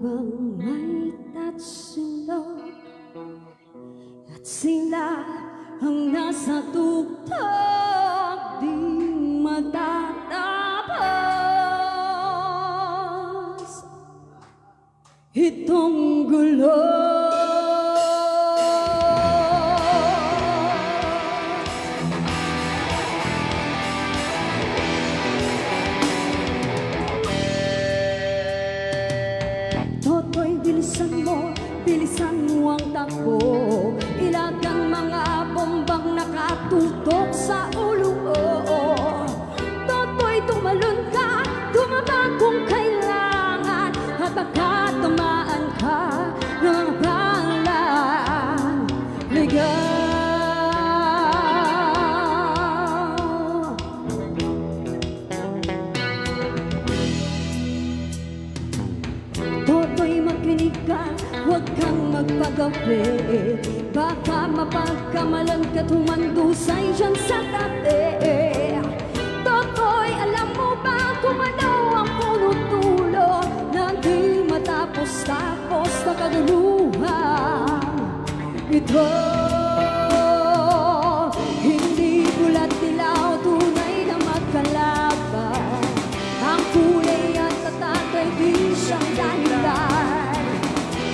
bang may tatsing loob at sila ang nasa tuktok di matatapos itong gulo. Toto'y bilisan mo ang takbo. Ilag ang mga bombang nakatutok sa ulo mo. Toto'y tumalon ka, tumaba kung kailangan, at baka tumaan ka ng pangalan. Ligaw. Toto'y makinig ka, huwag kang magpagabi. Baka mapagkamalan ka, tumandusay dyan sa tabi. Toto'y alam mo ba kung ano ang puno-tulo na di matapos-tapos na kaduluhan? Ito hindi bulat dilaw, tunay na magkalaban. Ang kulay at tatak ay di siyang dahilan.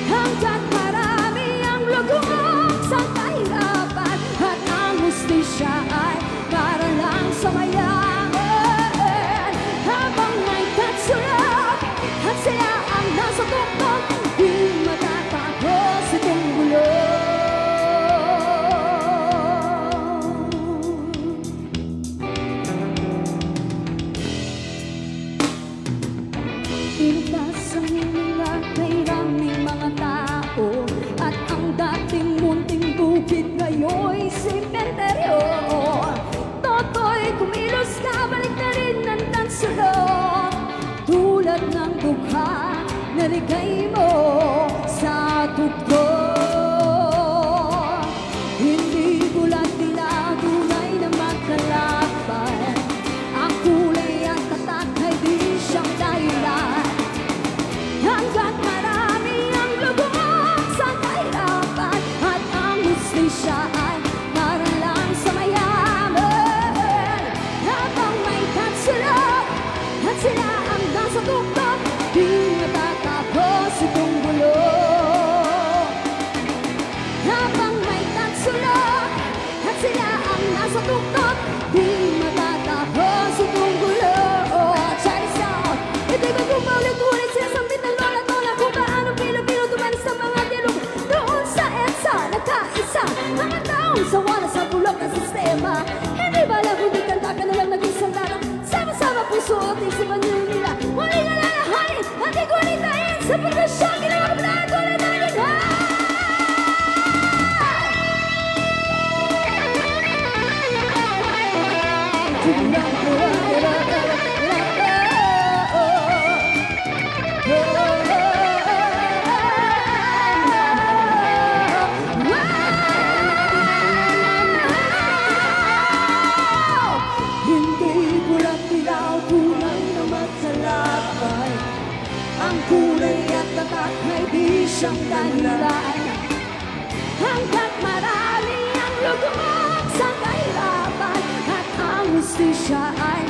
Hanggat marami ang lugmok sa kahirapan, at ang hustisya ay para lang sa mayaman. Habang may tatsulap at sila ang nasa tuktok, di matatapos itong gulo. Iligtas ang mga kairaming mga tao, at ang dating munting bukid ngayon'y simenteryo. Toto'y kumilos ka, balik na rin ang tansulok, tulad ng dukha na ligay mo sa tuktok. Hindi bulat dilaw, tunay na magkalaban. Ang kulay at tatak ay di siyang dahilan. Hanggat marami ang lubog sa kahirapan, at ang hustisya ay para lang sa mayaman. Habang may tatsulok at sila ang nasa tuktok, di matatapos itong gulo. Habang may tatsulok at sila ang nasa tuktok, di matatapos itong gulo. Check this out. Ito'y magpapaulit-ulit, sinasambit ng lola tola kung paano pilo-pilo tumanis sa mga dilog. Doon sa EDSA, nagkaisa mga taong sawa na sa bulok ng sistema. Hindi bala kundi kanta ka na lang naging sandala. Sama-sama puso at isipan nila. Huling alalahanin at iguanitain sa pagkasya. Ginawa ko na ito na namin. Hindi bulat dilaw, tunay na magsalakay. Ang kulay at tatak ay di siyang dahilan. Hanggat marami ang lugmok sa kahirapan, at ang hustisya ay